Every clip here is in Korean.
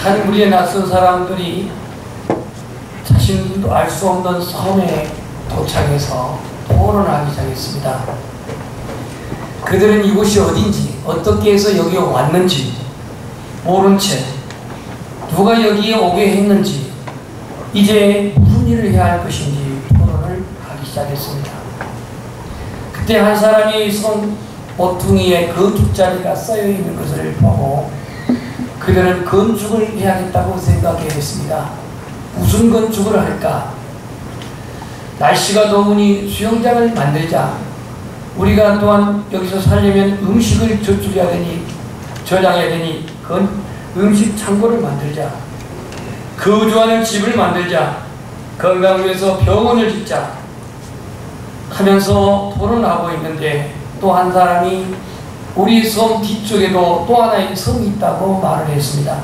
한 무리의 낯선 사람들이 자신도 알 수 없는 섬에 도착해서 토론하기 시작했습니다. 그들은 이곳이 어딘지, 어떻게 해서 여기에 왔는지 모른 채 누가 여기에 오게 했는지, 이제 무슨 일을 해야 할 것인지 토론을 하기 시작했습니다. 그때 한 사람이 손 모퉁이에 그 깃자리가 쌓여 있는 것을 보고 그들은 건축을 해야겠다고 생각했습니다. 무슨 건축을 할까? 날씨가 더우니 수영장을 만들자. 우리가 또한 여기서 살려면 음식을 저축해야 되니, 저장해야 되니 그건 음식 창고를 만들자. 거주하는 집을 만들자. 건강을 위해서 병원을 짓자 하면서 토론하고 있는데, 또 한 사람이 우리 섬 뒤쪽에도 또 하나의 섬이 있다고 말을 했습니다.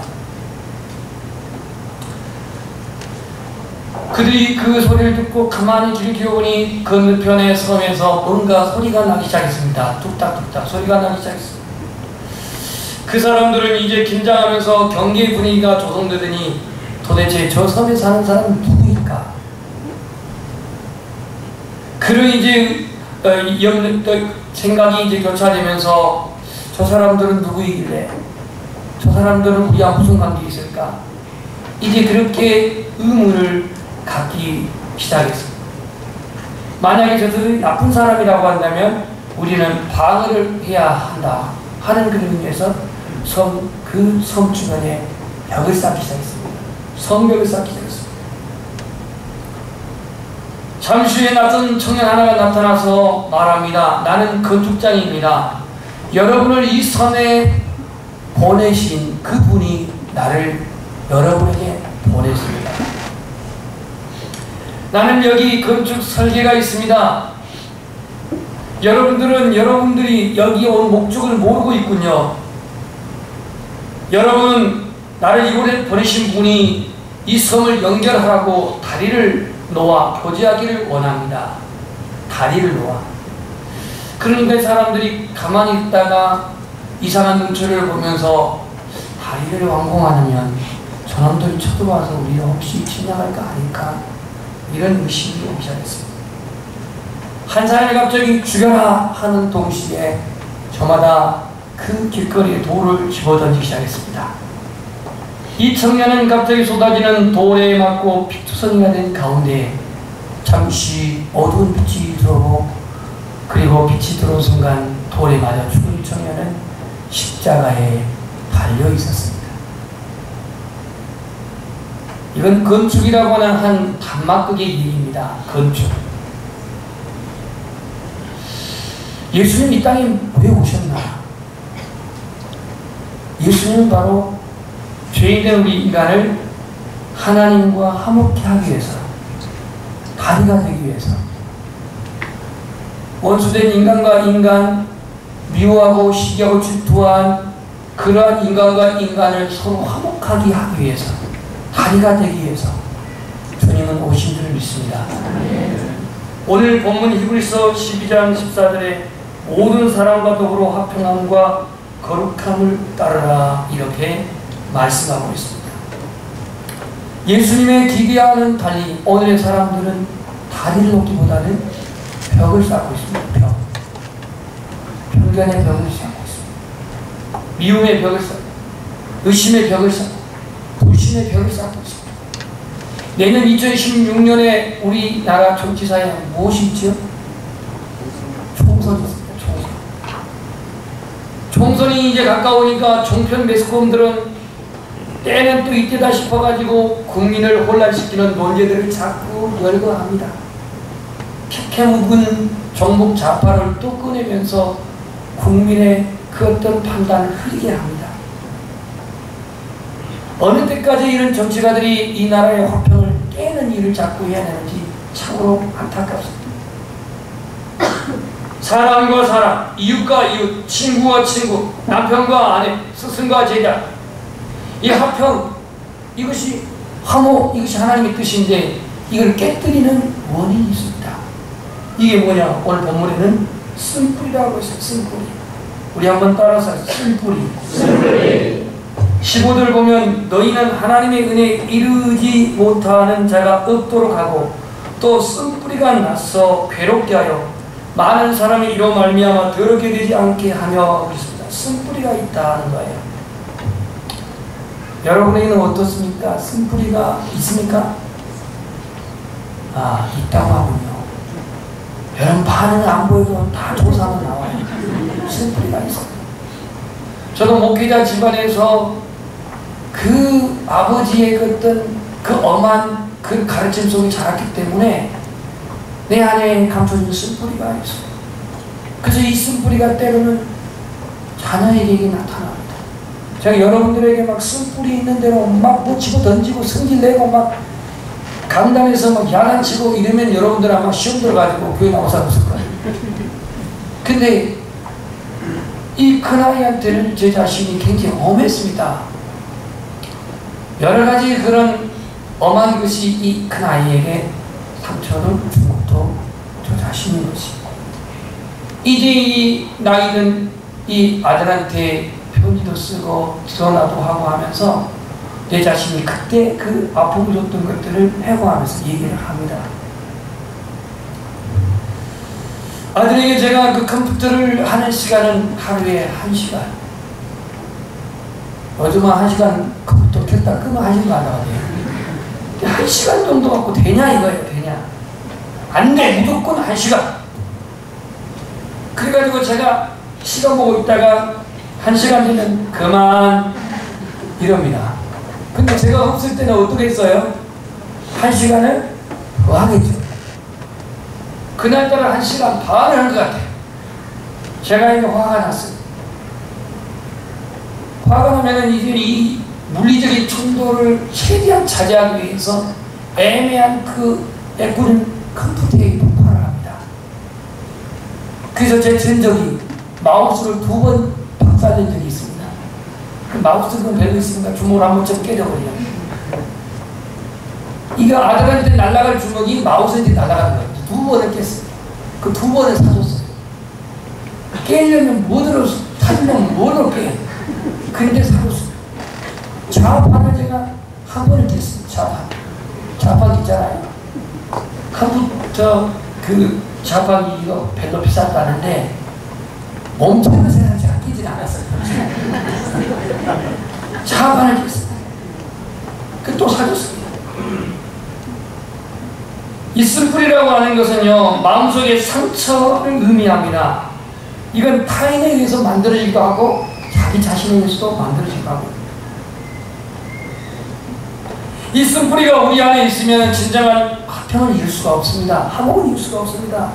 그들이 그 소리를 듣고 가만히 들여다보니 건너편의 섬에서 뭔가 소리가 나기 시작했습니다. 뚝딱뚝딱 소리가 나기 시작했습니다. 그 사람들은 이제 긴장하면서 경계 분위기가 조성되더니 도대체 저 섬에 사는 사람은 누구일까? 그런 이제 생각이 이제 교차되면서 저 사람들은 누구이길래, 저 사람들은 우리와 무슨 관계 있을까? 이제 그렇게 의문을 갖기 시작했습니다. 만약에 저들이 나쁜 사람이라고 한다면 우리는 방어를 해야 한다 하는 그런 의미에서 그 섬 주변에 벽을 쌓기 시작했습니다. 성벽을 쌓기 시작했습니다. 잠시 후에 낯선 청년 하나가 나타나서 말합니다. 나는 건축장입니다. 여러분을 이 섬에 보내신 그분이 나를 여러분에게 보냈습니다. 나는 여기 건축 설계가 있습니다. 여러분들이 여기 온 목적을 모르고 있군요. 여러분은 나를 이곳에 보내신 분이 이 섬을 연결하라고 다리를 놓아 교제하기를 원합니다. 다리를 놓아. 그런데 사람들이 가만히 있다가 이상한 눈초리를 보면서 다리를 완공하면 저놈들이 쳐들어와서 우리를 혹시 침략할까 아닐까, 이런 의심이 오기 시작했습니다. 한 사람이 갑자기 죽여라 하는 동시에 저마다 큰 길거리에 돌을 집어던지기 시작했습니다. 이 청년은 갑자기 쏟아지는 돌에 맞고 피투성이가 된 가운데 잠시 어두운 빛이 들어오고, 그리고 빛이 들어온 순간 돌에 맞아 죽은 청년은 십자가에 달려 있었습니다. 이건 건축이라고 하는 한 단막극의 일입니다. 건축. 예수님 이 땅에 왜 오셨나? 예수님은 바로 죄인된 우리 인간을 하나님과 화목케 하기 위해서, 다리가 되기 위해서, 원수된 인간과 인간, 미워하고 시기하고 질투한 그러한 인간과 인간을 서로 화목하게 하기 위해서, 다리가 되기 위해서 주님은 오신 줄을 믿습니다. 오늘 본문 히브리서 12장 14절에 모든 사람과 더불어 화평함과 거룩함을 따르라, 이렇게 말씀하고 있습니다. 예수님의 기대와는 달리 오늘의 사람들은 다리를 놓기보다는 벽을 쌓고 있습니다. 벽. 편견의 벽을 쌓고 있습니다. 미움의 벽을 쌓고, 의심의 벽을 쌓고, 불신의 벽을 쌓고 있습니다. 내년 2016년에 우리나라 정치사에 무엇이 있죠? 총선이 있습니다. 총선이 이제 가까우니까 종편 매스컴들은 때는 또 이때다 싶어가지고 국민을 혼란시키는 논제들을 자꾸 열거합니다. 캐캐 묵은 정복 좌파를 또 꺼내면서 국민의 그 어떤 판단을 흐리게 합니다. 어느 때까지 이런 정치가들이 이 나라의 화평을 깨는 일을 자꾸 해야 되는지 참으로 안타깝습니다. 사람과 사람, 이웃과 이웃, 친구와 친구, 남편과 아내, 스승과 제자, 이 화평, 이것이 화목, 이것이 하나님의 뜻인데 이걸 깨뜨리는 원인이 있습니다. 이게 뭐냐? 오늘 본문에는 쓴뿌리라고 했어요. 쓴뿌리. 우리 한번 따라서 쓴뿌리. 15절 보면 너희는 하나님의 은혜에 이르지 못하는 자가 없도록 하고 또 쓴뿌리가 나서 괴롭게 하여 많은 사람이 이로 말미암아 더럽게 되지 않게 하며 그랬습니다. 쓴뿌리가 있다는 거예요. 여러분에게는 어떻습니까? 쓴뿌리가 있습니까? 있다고 하군요. 여러분 반응은 안 보여도 다 조사는 나와요. 쓴뿌리가 있어요. 저도 목회자 집안에서 그 아버지의 어떤 그 엄한 그 가르침 속에 자랐기 때문에 내 안에 감춰진 쓴뿌리가 있어요. 그래서 이 쓴뿌리가 때로는 자녀에게 나타납니다. 제가 여러분들에게 막 쓴뿌리 있는 대로 막 뭐 집어 던지고 성질내고 막 강단에서 막 야단치고 이러면 여러분들 아마 시험 들어가지고 교회 나와서 없을 거예요. 근데 이 큰아이한테는 제 자신이 굉장히 엄했습니다. 여러 가지 그런 엄한 것이 이 큰아이에게 상처를 준 것도 저 자신인 것이고, 이제 이 나이는 이 아들한테 편지도 쓰고 전화도 하고 하면서 내 자신이 그때 그 아픔을 줬던 것들을 회고하면서 얘기를 합니다. 아들에게 제가 그 컴퓨터를 하는 시간은 하루에 1시간. 요즘은 1시간 컴퓨터 켰다 끄면 1시간 안 나가네요. 1시간 정도 갖고 되냐 이거예요. 되냐. 안 돼. 무조건 1시간. 그래가지고 제가 시간 보고 있다가 1시간 되면 그만 이럽니다. 근데 제가 없을 때는 어떻게 했어요? 1시간을 하겠죠. 그날따라 1시간 반을 한 것 같아요. 제가 이게 화가 났어요. 화가 나면은 이제 이 물리적인 충돌을 최대한 자제하기 위해서 애매한 그 애꾸는 컴퓨터에 폭발을 합니다. 그래서 제 전적이 마우스를 2번 박살낸 적이 있습니다. 그 마우스는 별로 있으니까 주먹을 한 번쯤 깨져버려요. 이거 아들한테 날아갈 주먹이 마우스한테 날아가는 거예요. 2번을 깼어요. 그 2번을 사줬어요. 깨려면 뭐들을 사주려면 뭐를 깨요. 그런데 사줬어요. 좌판을 제가 한 번을 깼어요. 좌판 있잖아요. 컴퓨터 그 좌판이 이거 별로 비쌌다는데 멈춰서 제가 끼진 않았어요. 좌판을 깼어요. 그 또 사줬습니다. 이 쓴뿌리라고 하는 것은요, 마음속의 상처를 의미합니다. 이건 타인에 의해서 만들어지기도 하고 자기 자신에 의해서도 만들어지기도 하고, 이 쓴뿌리가 우리 안에 있으면 진정한 화평을 이룰 수가 없습니다. 화목을 이룰 수가 없습니다.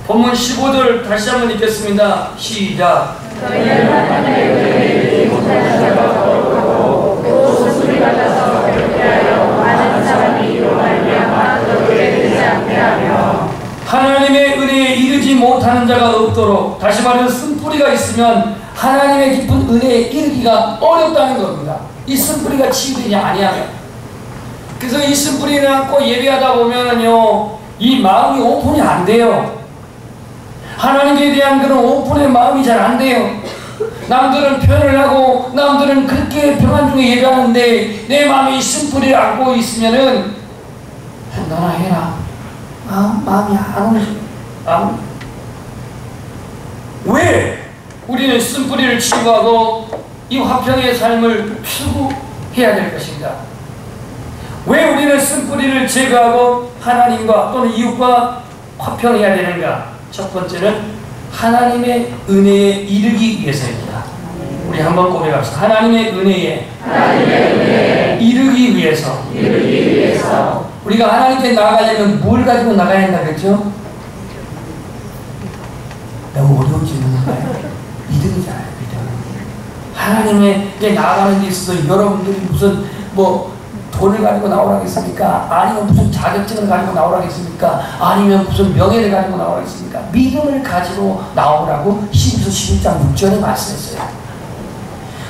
본문 15절 다시 한번 읽겠습니다. 시작. 너희는 하나님의 은혜를 이루지 못하는 자가 더럽고 또 쓴뿌리 같아서 괴롭게 하여 많은 사람이 이로 말미암아 더럽게 되지 않게 하며, 하나님의 은혜에 이르지 못하는 자가 없도록, 다시 말해서 쓴뿌리가 있으면 하나님의 깊은 은혜에 이르기가 어렵다는 겁니다. 이 쓴뿌리가 치유되지 아니하면. 그래서 이 쓴뿌리를 안고 예배하다 보면은요, 이 마음이 오픈이 안 돼요. 하나님에 대한 그런 오픈의 마음이 잘 안 돼요. 남들은 표현을 하고 남들은 그렇게 평안 중에 예배하는데 내 마음이 쓴뿌리를 안고 있으면은 너나 해라. 마음이 안 오죠. 왜 우리는 쓴뿌리를 치유하고 이 화평의 삶을 추구해야 될 것인가? 왜 우리는 쓴뿌리를 제거하고 하나님과 또는 이웃과 화평해야 되는가? 첫 번째는 하나님의 은혜에 이르기 위해서입니다. 우리 한번 고백합시다. 하나님의 은혜에 이르기 위해서. 우리가 하나님께 나아가려면 뭘 가지고 나가야 한다 그랬죠? 너무 어려운 질문인가요? 믿음이잖아요. 믿음. 하나님께 나아가는 데 있어서 여러분들이 무슨 돈을 가지고 나오라겠습니까? 아니면 무슨 자격증을 가지고 나오라겠습니까? 아니면 무슨 명예를 가지고 나오라겠습니까? 믿음을 가지고 나오라고 히브리서 11장 6절에 말씀했어요.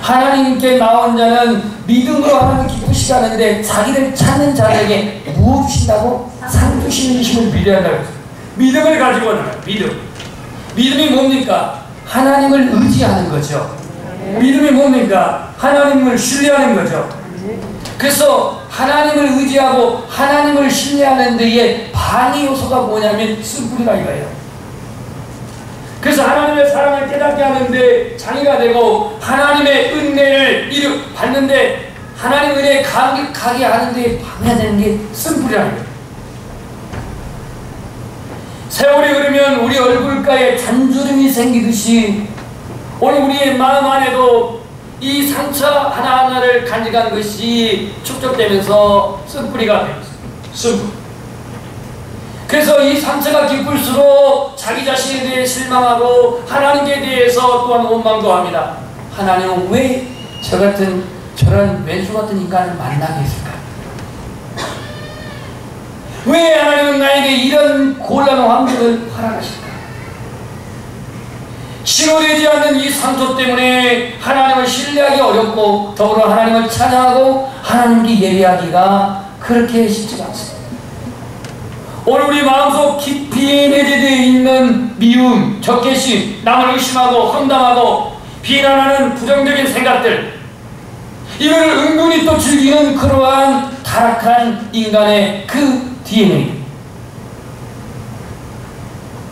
하나님께 나온 자는 믿음으로 하나님을 기쁘시게 하는데 자기를 찾는 자에게 무엇 주신다고? 상 주시는 힘을 믿어야 한다고 했어요. 믿음을 가지고 나가요. 믿음이 뭡니까? 하나님을 의지하는 거죠. 믿음이 뭡니까? 하나님을 신뢰하는 거죠. 그래서 하나님을 의지하고 하나님을 신뢰하는 데에 방해 요소가 뭐냐면 쓴뿌리가 이거예요. 그래서 하나님의 사랑을 깨닫게 하는데 장애가 되고 하나님의 은혜를 받는데 하나님 은혜에 가게 하는데 방해가 되는 게 쓴뿌리라는 거예요. 세월이 흐르면 우리 얼굴가에 잔주름이 생기듯이 오늘 우리의 마음 안에도 이 상처 하나하나를 간직한 것이 축적되면서 쓴뿌리가 되었습니다. 쓴뿌리. 그래서 이 상처가 깊을수록 자기 자신에 대해 실망하고 하나님께 대해서 또한 원망도 합니다. 하나님은 왜 저런 왼수 같은 인간을 만나게 했을까? 왜 하나님은 나에게 이런 곤란한 환경을 허락하실까? 치료되지 않는 이 상처 때문에 하나님을 신뢰하기 어렵고 더불어 하나님을 찬양하고 하나님께 예배하기가 그렇게 쉽지가 않습니다. 오늘 우리 마음속 깊이 내재되어 있는 미움, 적개심, 남을 의심하고 험담하고 비난하는 부정적인 생각들, 이거를 은근히 또 즐기는 그러한 타락한 인간의 그 DNA,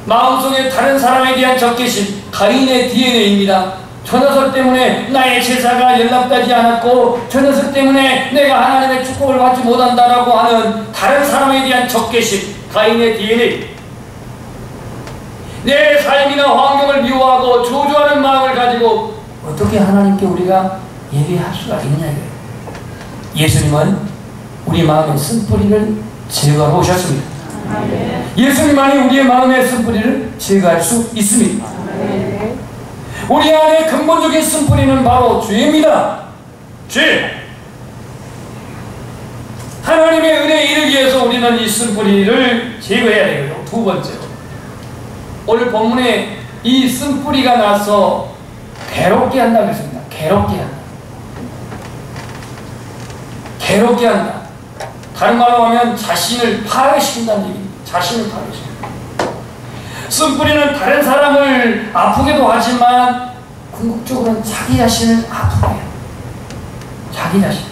마음속에 다른 사람에 대한 적개심, 가인의 DNA입니다. 저 녀석 때문에 나의 제사가 연락되지 않았고 저 녀석 때문에 내가 하나님의 축복을 받지 못한다라고 하는 다른 사람에 대한 적개심, 가인의 DNA. 내 삶이나 환경을 미워하고 저주하는 마음을 가지고 어떻게 하나님께 우리가 예배할 수가 있느냐 이거예요. 예수님은 우리 마음의 쓴뿌리를 제거하러 오셨습니다. 예수님만이 우리의 마음의 쓴뿌리를 제거할 수 있습니다. 우리 안에 근본적인 쓴뿌리는 바로 죄입니다. 죄. 하나님의 은혜에 이르기 위해서 우리는 이 쓴뿌리를 제거해야 되고요. 두 번째로, 오늘 본문에 이 쓴뿌리가 나서 괴롭게 한다고 했습니다. 괴롭게 한다. 괴롭게 한다. 다른 말로 하면 자신을 파괴시킨다는 얘기입니다. 자신을 파괴시킨다. 쓴뿌리는 다른 사람을 아프게도 하지만 궁극적으로는 자기 자신을 아프게 해요. 자기 자신.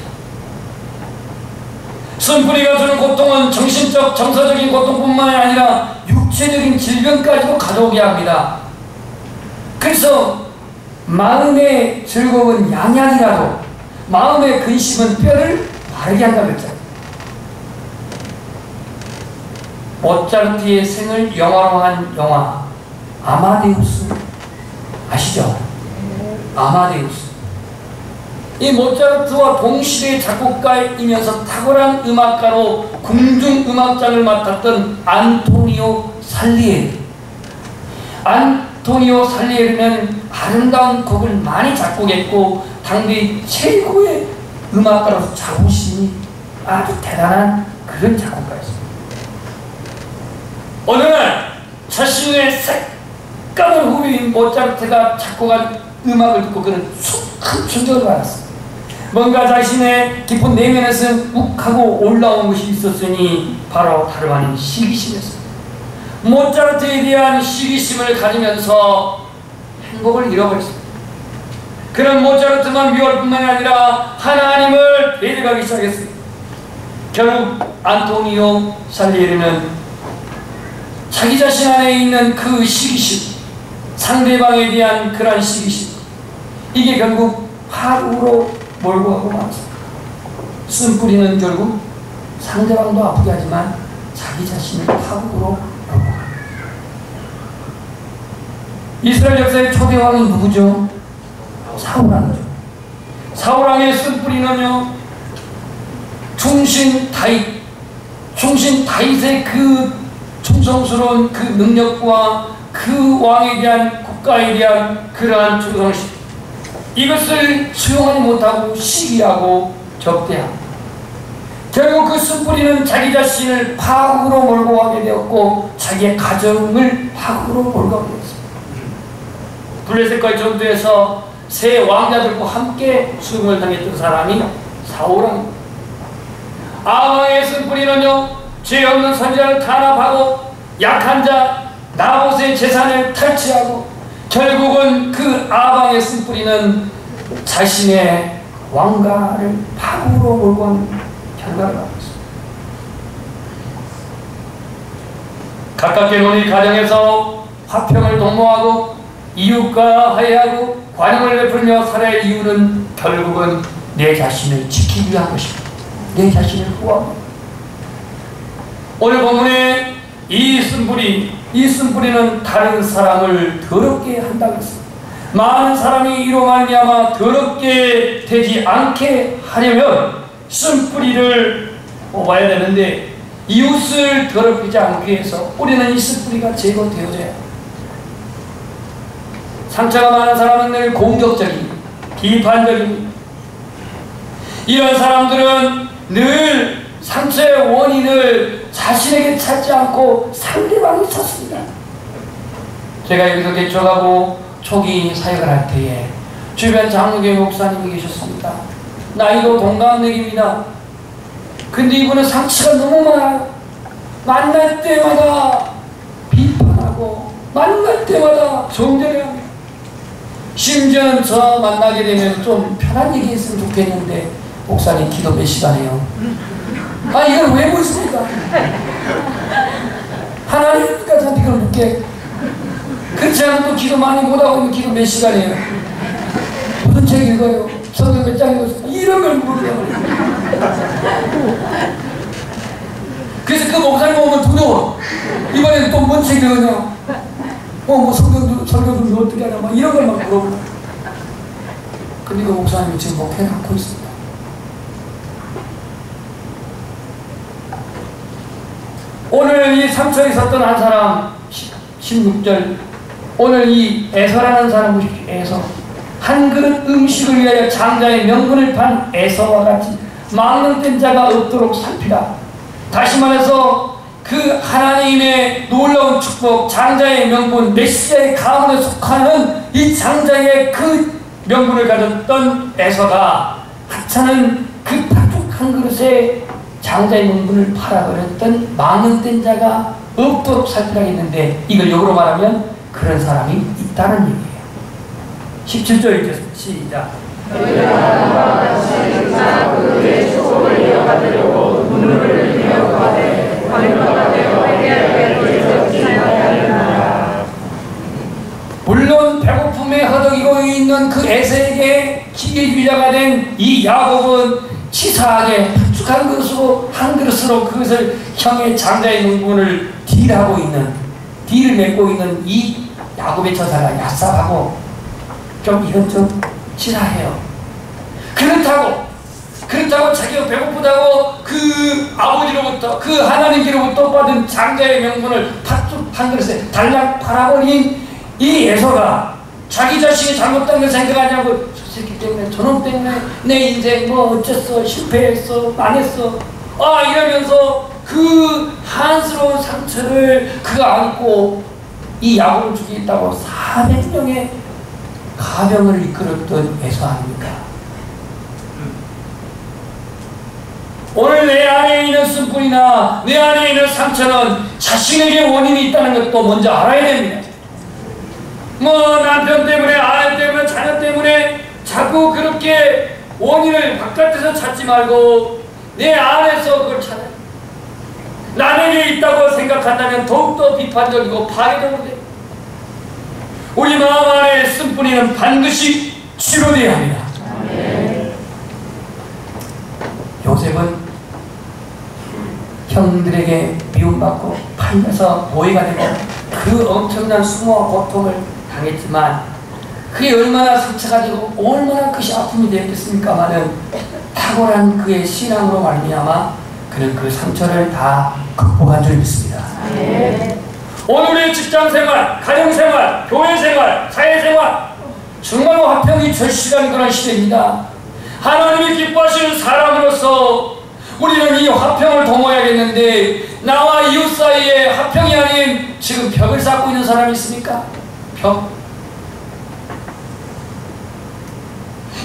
쓴뿌리가 주는 고통은 정신적, 정서적인 고통뿐만 아니라 육체적인 질병까지도 가져오게 합니다. 그래서 마음의 즐거운 양약이라도 마음의 근심은 뼈를 바르게 한다고 했잖아요. 모차르트의 생을 영화로 한 영화 아마데우스 아시죠? 아마데우스. 이 모차르트와 동시대 작곡가이면서 탁월한 음악가로 궁중음악장을 맡았던 안토니오 살리에리. 안토니오 살리에리는 아름다운 곡을 많이 작곡했고 당대 최고의 음악가로서 자부심이 아주 대단한 그런 작곡가였습니다. 어느 날 자신의 색감을 후배인 모차르트가 작곡한 음악을 듣고 그는 큰 충격을 받았습니다. 뭔가 자신의 깊은 내면에서 욱하고 올라온 것이 있었으니 바로 다름 아닌 시기심이었습니다. 모차르트에 대한 시기심을 가지면서 행복을 잃어버렸습니다. 그는 모차르트만 미워할 뿐만 아니라 하나님을 배려하기 시작했습니다. 결국 안토니오 살리에리는 자기 자신 안에 있는 그 시기심, 상대방에 대한 그러한 시기심, 이게 결국 파국으로 몰고 가고 말았습니다. 쓴뿌리는 결국 상대방도 아프게 하지만 자기 자신을 파국으로 몰고 갑니다. 이스라엘 역사의 초대 왕이 누구죠? 사울왕이죠. 사울왕의 쓴뿌리는요, 충신 다윗의 그 충성스러운 그 능력과 그 왕에 대한 국가에 대한 그러한 충성심, 이것을 수용하지 못하고 시기하고 적대하고 결국 그 쓴뿌리는 자기 자신을 파국으로 몰고 가게 되었고 자기의 가정을 파국으로 몰고 가게 되었습니다. 블레셋과의 전투에서 세 왕자들과 함께 수용을 당했던 사람이 사울왕입니다. 아방의 쓴뿌리는요, 죄 없는 선지자를 탄압하고 약한 자 나봇의 재산을 탈취하고 결국은 그 아방의 쓴뿌리는 자신의 왕가를 파국으로 몰고 가는 결과를 갖고 있습니다. 가깝게 우리 가정에서 화평을 도모하고 이웃과 화해하고 관용을 베풀며 살아야 할 이유는 결국은 내 자신을 지키기 위한 것입니다. 내 자신을 구하고. 오늘 본문에 이 쓴뿌리는 다른 사람을 더럽게 한다고 했습니다. 많은 사람이 이로 말미암아 더럽게 되지 않게 하려면 쓴뿌리를 뽑아야 되는데, 이웃을 더럽히지 않기 위해서 뿌리는 이 쓴뿌리가 제거되어져야 합니다. 상처가 많은 사람은 늘 공격적이고 비판적입니다. 이런 사람들은 늘 상처의 원인을 자신에게 찾지 않고 상대방이 찾습니다. 제가 여기서 개척하고 초기 사역을 할 때에 주변 장로교 목사님이 계셨습니다. 나이도 동갑내기입니다. 근데 이분은 상처가 너무 많아요. 만날 때마다 비판하고 만날 때마다 정죄합니다. 심지어는 저 만나게 되면 좀 편한 얘기 했으면 좋겠는데, 목사님 기도 몇 시간 해요? 아, 이걸 왜 묻습니까? 하나님께서 저한테 이걸 묻게. 그렇지 않으면 또 기도 많이 못하고 기도 몇 시간 해요? 무슨 책 읽어요? 성경 몇 장 읽었어요? 이런 걸 물으려고. 그래서 그 목사님 오면 두려워. 이번에는 또 뭔 책 읽었냐? 뭐 설교 좀 어떻게 하냐? 막 이런 걸 막 물어보고. 근데 그 목사님이 지금 목회를 있습니다. 오늘 이 상처에 있었던 한 사람, 16절. 오늘 이 에서라는 사람 보십시오. 에서. 한 그릇 음식을 위하여 장자의 명분을 판 에서와 같이 망령된 자가 없도록 살피라. 다시 말해서 그 하나님의 놀라운 축복, 장자의 명분, 메시아의 가문에 속하는 이 장자의 그 명분을 가졌던 에서가 하찮은 그 팥죽 한 그릇에 장자의 명분을 팔아버렸던 망령된 자가 없도록 살피라 했는데, 이걸 역으로 말하면 그런 사람이 있다는 얘기예요. 17절 읽겠습니다. 시작. 그의 축복을 이어받으려고 눈물을 흘리며 구하되 관용가가 되어 물론 배고픔에 허덕이고 있는 그 에서에게 기계주의자가 된 이 야곱은 치사하게 팥죽한 그릇으로 한 그릇으로 그것을 형의 장자의 명분을 딜을 맺고 있는 이 야곱의 처사가 얍삽하고 좀 이건 좀 치사해요. 그렇다고 자기가 배고프다고 그 아버지로부터, 그 하나님께로부터 받은 장자의 명분을 팥죽 한 그릇에 달랑 팔아버린 이 에서가 자기 자신이 잘못된 걸 생각하냐고, 저 새끼 때문에, 저놈 때문에 내 인생 뭐 어쨌어, 실패했어, 망했어, 이러면서 그 한스러운 상처를 그가 안고 이 야곱을 죽이겠다고 400명의 가병을 이끌었던 에서 아닙니까? 오늘 내 안에 있는 쓴뿌리나 내 안에 있는 상처는 자신에게 원인이 있다는 것도 먼저 알아야 됩니다. 뭐 남편 때문에, 아내 때문에, 자녀 때문에 자꾸 그렇게 원인을 바깥에서 찾지 말고 내 안에서 그걸 찾아야 돼요. 남에게 있다고 생각한다면 더욱더 비판적이고 파괴적으로 돼요. 우리 마음 안에 쓴뿌리는 반드시 치료되어야 합니다. 요셉은 형들에게 미움받고 팔려서 노예가 되고 그 엄청난 수모와 고통을 당했지만 그게 얼마나 상처가 되고 얼마나 그것이 아픔이 되었겠습니까마는 탁월한 그의 신앙으로 말미암아 그는 그 상처를 다 극복한 줄 믿습니다. 오늘의 직장생활, 가정생활, 교회생활, 사회생활 정말로 화평이 절실한 그런 시대입니다. 하나님이 기뻐하시는 사람으로서 우리는 이 화평을 도모해야겠는데, 나와 이웃 사이에 화평이 아닌 지금 벽을 쌓고 있는 사람이 있습니까? 벽.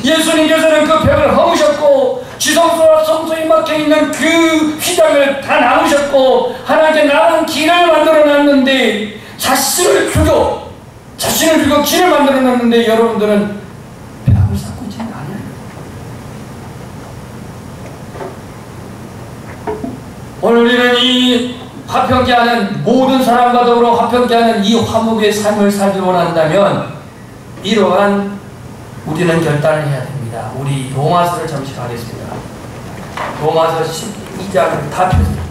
예수님께서는 그 벽을 허무셨고 지성소와 성소에 막혀있는 그 휘장을 다 나누셨고 하나님께 나은 길을 만들어놨는데, 자신을 죽여 길을 만들어놨는데 여러분들은 벽을 쌓고 있지 이 화평케 하는 모든 사람과 더불어 화평케 하는 이 화목의 삶을 살기 원한다면 이러한 우리는 결단을 해야 됩니다. 우리 로마서를 잠시 가겠습니다. 로마서 12장을 다 펴세요.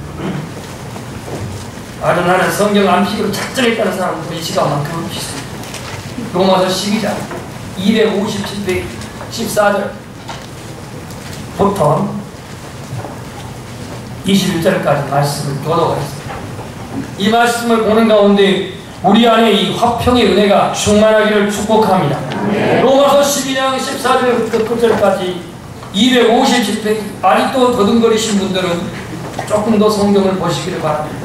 아주 나는 성경 안 피기로 작정했다는 사람은 이 시간만큼은 피습니다. 로마서 12장 257페이지 14절부터 21절까지 말씀을 교독하겠습니다. 이 말씀을 보는 가운데 우리 안에 이 화평의 은혜가 충만하기를 축복합니다. 로마서 12장 14절부터 9절까지 257페이지 아직도 더듬거리신 분들은 조금 더 성경을 보시기를 바랍니다.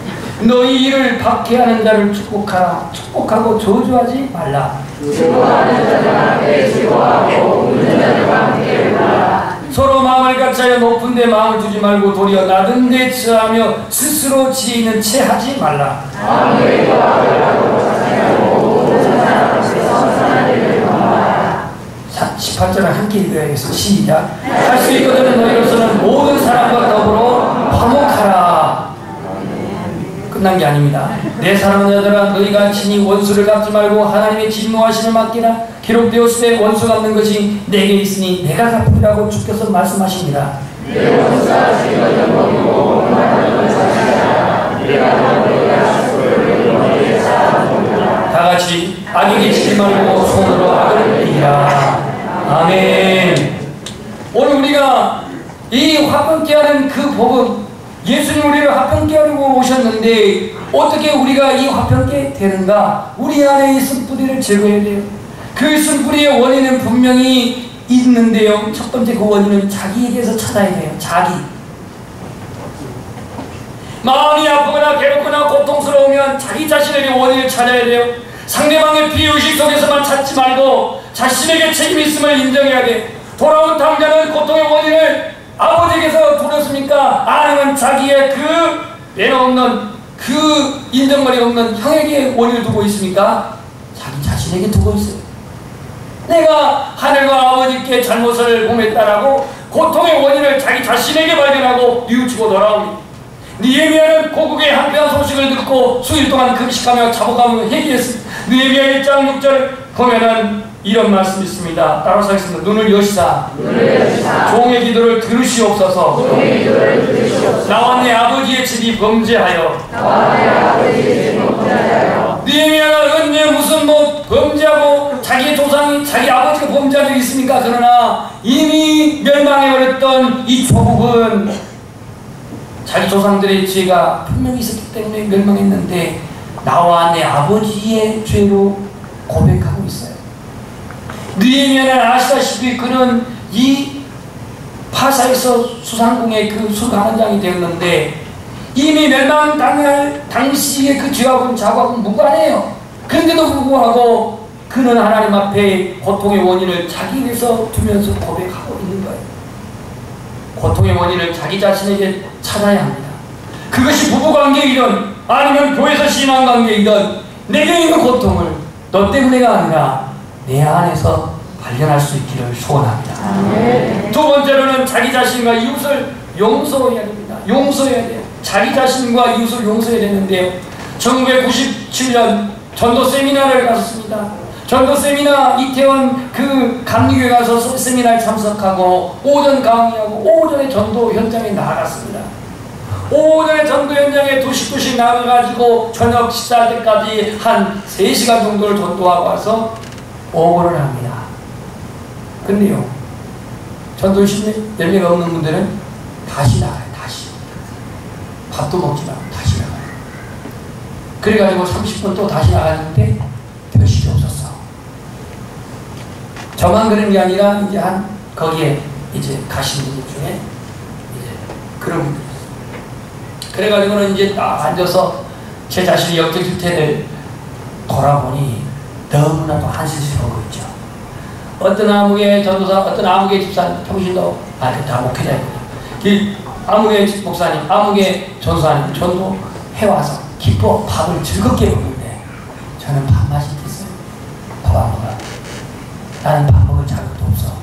너희 이를 박해하는 자를 축복하라. 축복하고 저주하지 말라. 즐거워하는 자들과 함께 즐거워하고 웃는 자들과 함께 울라. 서로 마음을 같이하여 높은 데 마음을 두지 말고 도리어 낮은 데 처하며 스스로 지혜 있는 채 하지 말라. 마음을 여호와를 자랑하고 모든 사람 앞에서 선한 일을 범하라. 18절은 함께 읽어야겠어. 시작. 할 수 있거든 너희로서는 모든 사람과 더불어 화목하라. 끝난 게 아닙니다. 내 사랑하는 자들아 너희가 친히 원수를 갚지 말고 하나님의 진노하심을 맡기라. 기록되었을 때 원수 갚는 것이 내게 있으니 내가 갚으리라고 주께서 말씀하십니다. 내 원수가 지어져 먹이고 오만하는 것이라. 내가 너희가 수를 너희에게 쌓아놓으라. 다 같이 악에게 지지 말고 손으로 악을 이기라. 아멘. 오늘 우리가 이 화평케 하는 그 복음, 예수님 우리를 화평케 하려고 오셨는데 어떻게 우리가 이 화평케 되는가? 우리 안에 있은 뿌리를 제거해야 돼요. 그 쓴뿌리의 원인은 분명히 있는데요. 첫 번째 그 원인은 자기에게서 찾아야 돼요. 자기. 마음이 아프거나 괴롭거나 고통스러우면 자기 자신에게 원인을 찾아야 돼요. 상대방의 피의식 속에서만 찾지 말고 자신에게 책임이 있음을 인정해야 돼. 돌아온 당자는 고통의 원인을 아버지에게서 들었습니까? 아니면 자기의 그 내놓는 그 인정머리 없는 형에게 원인을 두고 있습니까? 자기 자신에게 두고 있어요. 내가 하늘과 아버지께 잘못을 범했다라고 고통의 원인을 자기 자신에게 발견하고 뉘우치고 돌아옵니다. 느헤미야는 고국의 한평 소식을 듣고 수일 동안 금식하며 자복하며 회개했습니다. 느헤미야 1장 6절 보면은 이런 말씀이 있습니다. 따라서 하겠습니다. 눈을 여시사 종의 기도를 들으시옵소서. 나와 내 아버지의 집이 범죄하여. 느헤미야가 언제 무슨 범죄하고 자기 조상이 자기 아버지가 범죄한 적이 있습니까? 그러나 이미 멸망해버렸던 이 조국은 자기 조상들의 죄가 분명히 있었기 때문에 멸망했는데 나와 내 아버지의 죄로 고백하고 있어요. 느헤미야는 아시다시피 그는 이 파사에서 수상궁의 그 수감원장이 되었는데 이미 멸망당할 당시의 그 죄하고는 자고하고는 무관해요. 그런데도 불구하고 그는 하나님 앞에 고통의 원인을 자기에게서 두면서 고백하고 있는 거예요. 고통의 원인을 자기 자신에게 찾아야 합니다. 그것이 부부관계이든 아니면 교회에서 신앙관계이든 내게 있는 고통을 너 때문에가 아니라 내 안에서 발견할 수 있기를 소원합니다. 두 번째로는 자기 자신과 이웃을 용서해야 됩니다. 용서해야 돼요. 자기 자신과 이웃을 용서해야 되는데요. 1997년 전도 세미나를 갔습니다. 전도 세미나 이태원 그 감리교회 가서 세미나에 참석하고 오전 강의하고 오전에 전도 현장에 나갔습니다. 오전에 전도 현장에 2씩 나가가지고 저녁 식사할 때까지 한 3시간 정도를 전도하고 와서 오고를 합니다. 근데요, 전도 열매가 없는 분들은 다시 나가요. 다시. 밥도 먹지 말고 다시 나가요. 그래가지고 30분 또 다시 나가는데 별실이 없었어. 저만 그런 게 아니라 이제 한 거기에 이제 가신 분들 중에 이제 그런 분들이 있어요. 그래가지고는 이제 딱 앉아서 제 자신의 영적 실태를 돌아보니 너무나도 한심스러운 있죠. 어떤 아무개 전도사, 어떤 아무개 집사님, 평신도 다 목회자입니다. 아무개 목사님, 아무개 전도사님, 전도 해와서 기뻐 밥을 즐겁게 먹는데 저는 밥맛이 있어요. 밥 안 먹어요. 나는 밥 먹을 자격도 없어.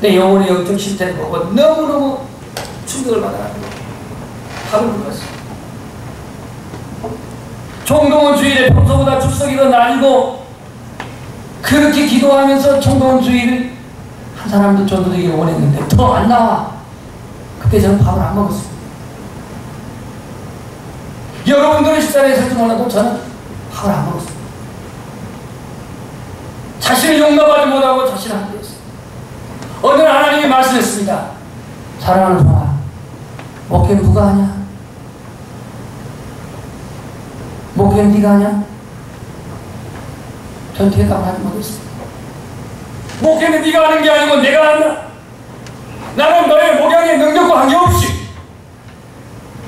내 영혼의 영적 실태를 보고 너무너무 충격을 받아가지고 밥을 먹었어요. 총동원 주일에 평소보다 출석이 더 날리고 그렇게 기도하면서 총동원 주일을 한 사람도 전도되기를 원했는데 더 안 나와. 그때 저는 밥을 안 먹었어요. 여러분들은 식사를 했을지 몰라도 저는 밥을 안 먹었어요. 자신을 용납하지 못하고 자신을 안 되었어요. 어느 날 하나님이 말씀했습니다. 사랑하는 성아, 목회는 누가 하냐? 목회는 네가 하냐? 전 대답을 하지 못했어요. 목회는 네가 하는 게 아니고 내가 한다. 나는 너의 목양의 능력과 관계없이,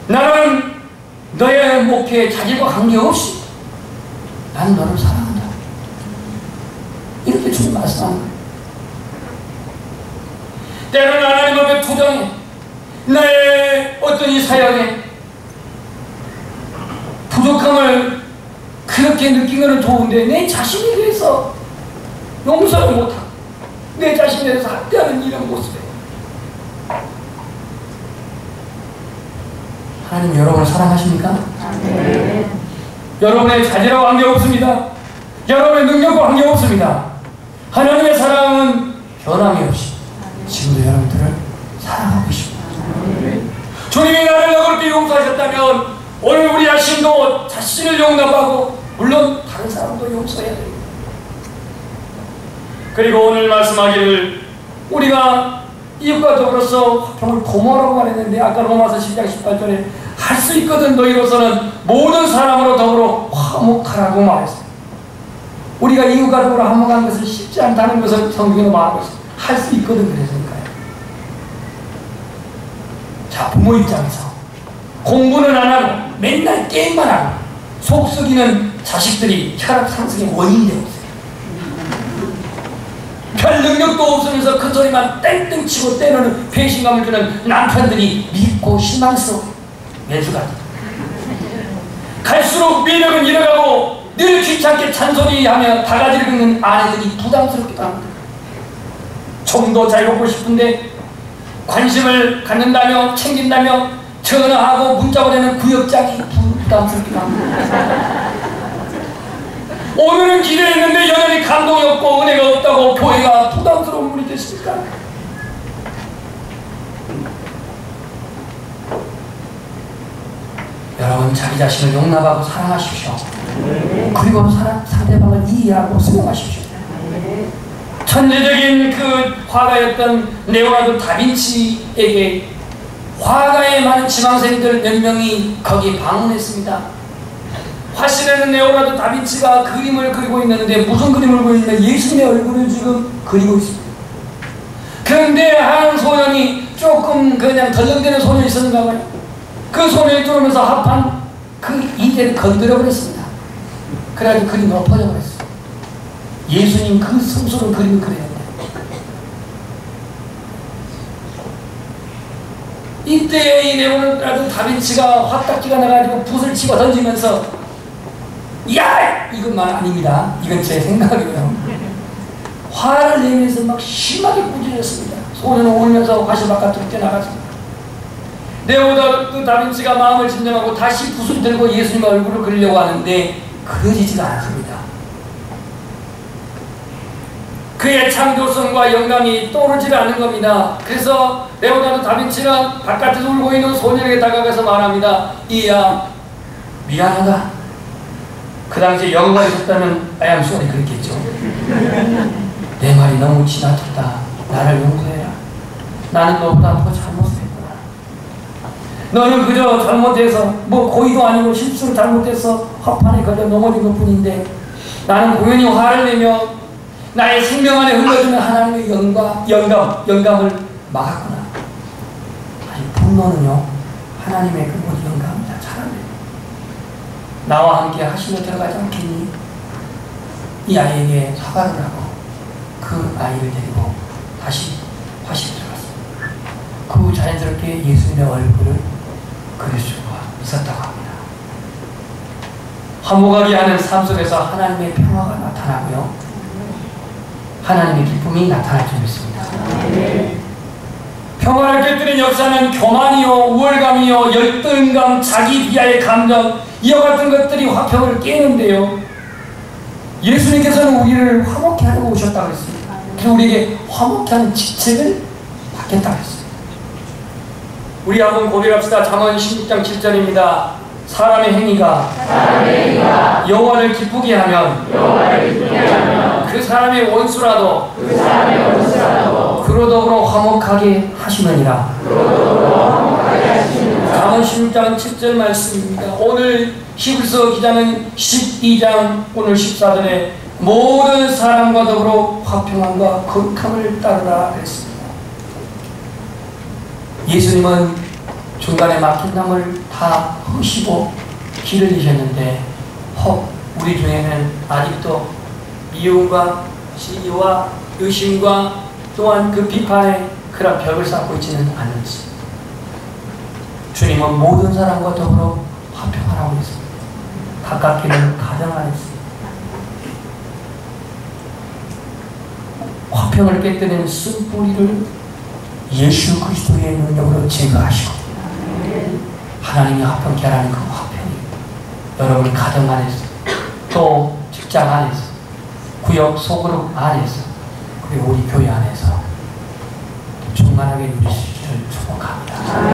나는 너의 목회의 자질과 관계없이 나는 너를 사랑한다. 이렇게 주님 말씀하는 거예요. 때로는 하나님 앞에 투정해 나의 어떤 이 사역에 부족함을 그렇게 느끼는 건 좋은데 내 자신에 대해서 용서를 못하고 내 자신에 대해서 학대하는 이런 모습에 하나님 여러분을 사랑하십니까? 네. 여러분의 자질과 관계없습니다. 여러분의 능력과 관계없습니다. 하나님의 사랑은 변함이 없이 지금도 여러분들을 사랑하고 계십니다. 네. 주님이 나를 그렇게 용서하셨다면 오늘 우리 자신도 자신을 용납하고 물론 다른 사람도 용서해야 됩니다. 그리고 오늘 말씀하기를 우리가 이웃과 더불어서 화평을 도모하라고 말했는데 아까 로마서 10장 18절에 할 수 있거든 너희로서는 모든 사람으로 더불어 화목하라고 말했어요. 우리가 이웃과 더불어 화목하는 것은 쉽지 않다는 것을 성경에 말하고 있어요. 할 수 있거든 그래서니까요. 자, 부모 입장에서 공부는 안 하고 맨날 게임만 하고 속 썩이는 자식들이 혈압 상승의 원인이 되고 있어요. 별 능력도 없으면서 큰 소리만 땡땡 치고 때로는 배신감을 주는 남편들이 믿고 실망스러워. 매주가 갈수록 매력은 잃어가고 늘 귀찮게 잔소리하며 다가지를 긁는 아내들이 부담스럽기도 합니다. 좀 더 잘 먹고 싶은데 관심을 갖는다며 챙긴다며 전화하고 문자 보내는 구역장이 부담스럽기도 합니다. 오늘은 기대했는데 여전히 감동이 없고 은혜가 없다고 교회가 부담스러운 분이 계십니까? 여러분 자기 자신을 용납하고 사랑하십시오. 그리고 상대방을 이해하고 수용하십시오. 천재적인 그 화가였던 레오나르도 다빈치에게 화가의 많은 지망생들 몇 명이 거기 방문했습니다. 화실에는 레오나르도 다빈치가 그림을 그리고 있는데 무슨 그림을 그리는데 예수님의 얼굴을 지금 그리고 있습니다. 그런데 한 소년이 조금 그냥 덜렁대는 소년이 있었는가 봐요. 그 소년이 들어오면서 합판 그 이대를 건드려 버렸습니다. 그래가지고 그림이 엎어져 버렸어요. 예수님 그 성스러운 그림을 그렸는데 이때 이 레오나르도 다빈치가 화딱지가 나가지고 붓을 치고 던지면서 야! 이것만 아닙니다. 이건 제 생각이에요. 화를 내면서 막 심하게 꾸짖었습니다. 소년은 울면서 화실 바깥으로 뛰어나갔습니다. 레오나르도 다빈치가 마음을 진정하고 다시 붓을 들고 예수님의 얼굴을 그리려고 하는데 그려지지가 않습니다. 그의 창조성과 영감이 떠오르지 않는 겁니다. 그래서 레오나르도 다빈치가 바깥에서 울고 있는 소년에게 다가가서 말합니다. 이야 미안하다. 그 당시에 영어가 있었다면 I am sorry 그랬겠죠. 내 말이 너무 지나쳤다. 나를 용서해라. 나는 너보다 더 잘못했구나. 너는 그저 잘못해서 뭐 고의도 아니고 실수로 잘못해서 화판에 걸려 넘어진 것 뿐인데 나는 공연히 화를 내며 나의 생명 안에 흘러주는 하나님의 영감을 막았구나. 아니 분노는요 하나님의 근본 영감이다. 잘하네. 나와 함께 하시며 들어가지 않겠니? 이 아이에게 사과를 하고 그 아이를 데리고 다시 화실에 들어갔습니다. 그 자연스럽게 예수님의 얼굴을 그릴 수가 있었다고 합니다. 화목하게 하는 삶 속에서 하나님의 평화가 나타나고요. 하나님의 기쁨이 나타날 줄 믿습니다. 평화를 깨뜨린 역사는 교만이요, 우월감이요, 열등감, 자기 비하의 감정 이와 같은 것들이 화평을 깨는데요. 예수님께서는 우리를 화목케 하려고 오셨다고 했습니다. 그리고 우리에게 화목케 하는 직책을 받겠다고 했습니다. 우리 한번 고백합시다. 잠언 16장 7절입니다. 사람의 행위가 여호와를 기쁘게 하면 그 사람의 원수라도 그로 더불어 화목하게 하시느니라. 잠언 16장 7절 말씀입니다. 오늘 히브리서 기자는 12장 오늘 14절에 모든 사람과 더불어 화평함과 거룩함을 따르라 그랬습니다. 예수님은 중간에 막힌 담을 다 허시고 길을 이셨는데 우리 중에는 아직도 미움과 시기와 의심과 또한 그 비판에 그런 벽을 쌓고 있지는 않은지. 주님은 모든 사람과 더불어 화평하라고 했습니다. 가깝게는 가정 안했습니다. 화평을 깨뜨리는 쓴뿌리를 예수 그리스도의 능력으로 제거하시고 하나님이 화평케 하라는 그 화평이 여러분 가정 안에서 또 직장 안에서 구역 소그룹 안에서 그리고 우리 교회 안에서 충만하게 누리시기를 축복합니다.